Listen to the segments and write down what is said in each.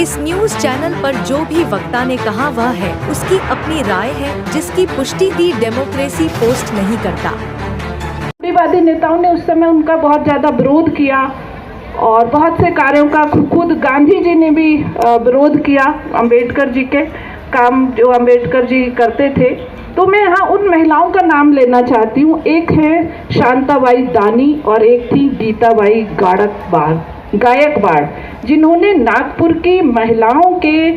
इस news channel पर जो भी वक्ता ने कहा वह है उसकी अपनी राय है, जिसकी पुष्टि दी डेमोक्रेसी पोस्ट नहीं करता। रूढ़िवादी नेताओं ने उस समय उनका बहुत ज़्यादा विरोध किया और बहुत से कार्यों का खुद गांधी जी ने भी विरोध किया। अंबेडकर जी के काम जो अंबेडकर जी करते थे, तो मैं यहाँ उन महिलाओं का नाम लेना चाहती हूँ। एक है शांताबाई दानी और एक थी गीताबाई गायकवाड़, जिन्होंने नागपुर की महिलाओं के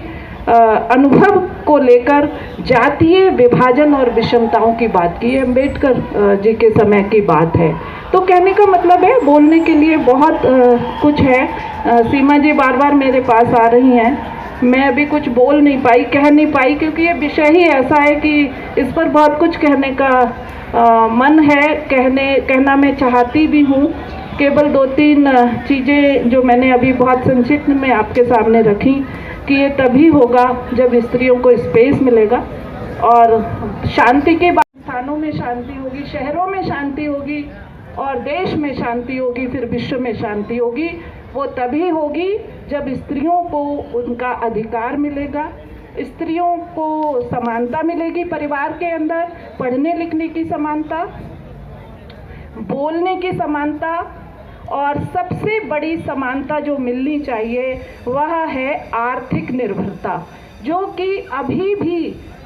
अनुभव को लेकर जातीय विभाजन और विषमताओं की बात की। अम्बेडकर जी के समय की बात है। तो कहने का मतलब है, बोलने के लिए बहुत कुछ है। सीमा जी बार बार मेरे पास आ रही हैं, मैं अभी कुछ बोल नहीं पाई, कह नहीं पाई, क्योंकि ये विषय ही ऐसा है कि इस पर बहुत कुछ कहने का मन है। कहना मैं चाहती भी हूँ। केवल 2-3 चीज़ें जो मैंने अभी बहुत संक्षिप्त में आपके सामने रखी कि ये तभी होगा जब स्त्रियों को स्पेस मिलेगा और शांति के बाद स्थानों में शांति होगी, शहरों में शांति होगी और देश में शांति होगी, फिर विश्व में शांति होगी। वो तभी होगी जब स्त्रियों को उनका अधिकार मिलेगा, स्त्रियों को समानता मिलेगी परिवार के अंदर, पढ़ने लिखने की समानता, बोलने की समानता, और सबसे बड़ी समानता जो मिलनी चाहिए वह है आर्थिक निर्भरता, जो कि अभी भी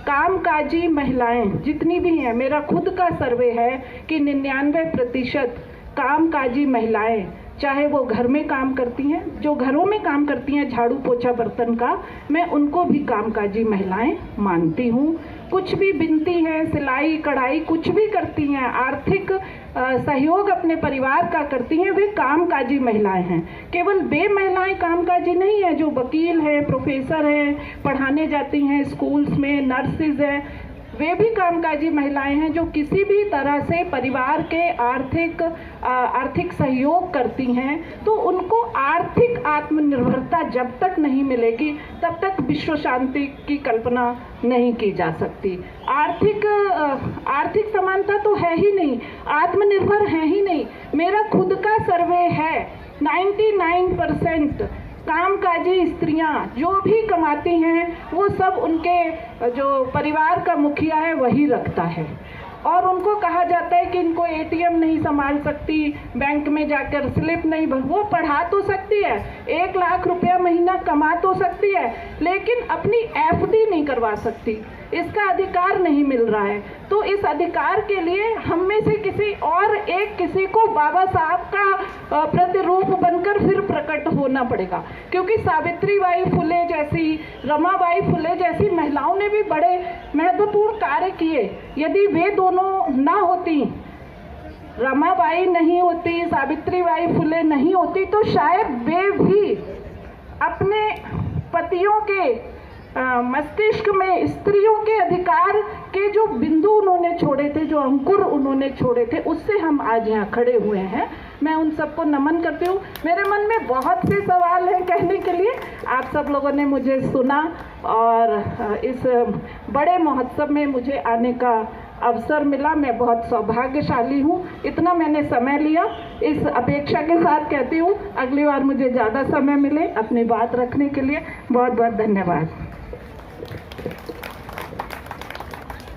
कामकाजी महिलाएं जितनी भी हैं, मेरा खुद का सर्वे है कि 99% कामकाजी महिलाएं, चाहे वो घर में काम करती हैं, जो घरों में काम करती हैं झाड़ू पोछा बर्तन का, मैं उनको भी कामकाजी महिलाएं मानती हूँ। कुछ भी बिनती हैं, सिलाई कढ़ाई कुछ भी करती हैं, आर्थिक सहयोग अपने परिवार का करती हैं, वे कामकाजी महिलाएं हैं। केवल वे महिलाएं कामकाजी नहीं हैं जो वकील हैं, प्रोफेसर हैं, पढ़ाने जाती हैं स्कूल्स में, नर्सेज हैं, वे भी कामकाजी महिलाएं हैं जो किसी भी तरह से परिवार के आर्थिक सहयोग करती हैं। तो उनको आर्थिक आत्मनिर्भरता जब तक नहीं मिलेगी तब तक विश्व शांति की कल्पना नहीं की जा सकती। आर्थिक समानता तो है ही नहीं, आत्मनिर्भर है ही नहीं। मेरा खुद का सर्वे है, 99% कामकाजी स्त्रियां जो भी कमाती हैं वो सब उनके जो परिवार का मुखिया है वही रखता है, और उनको कहा जाता है कि इनको एटीएम नहीं संभाल सकती, बैंक में जाकर स्लिप नहीं भर, वो पढ़ा तो सकती है, 1 लाख रुपया महीना कमा तो सकती है, लेकिन अपनी एफडी नहीं करवा सकती, इसका अधिकार नहीं मिल रहा है। तो इस अधिकार के लिए हम में से किसी को बाबा साहब का प्रतिरूप बनकर फिर प्रकट होना पड़ेगा, क्योंकि सावित्रीबाई फुले जैसी, रमाबाई फुले जैसी महिलाओं ने भी बड़े महत्वपूर्ण कार्य किए। यदि वे दोनों ना होती, रमाबाई नहीं होती, सावित्रीबाई फुले नहीं होती, तो शायद वे भी अपने पतियों के मस्तिष्क में स्त्रियों के अधिकार के जो बिंदु उन्होंने छोड़े थे, जो अंकुर उन्होंने छोड़े थे, उससे हम आज यहाँ खड़े हुए हैं। मैं उन सबको नमन करती हूँ। मेरे मन में बहुत से सवाल हैं कहने के लिए, आप सब लोगों ने मुझे सुना और इस बड़े महोत्सव में मुझे आने का अवसर मिला। मैं बहुत सौभाग्यशाली हूँ, इतना मैंने समय लिया। इस अपेक्षा के साथ कहती हूँ अगली बार मुझे ज़्यादा समय मिले अपनी बात रखने के लिए। बहुत बहुत धन्यवाद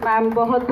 मैम। बहुत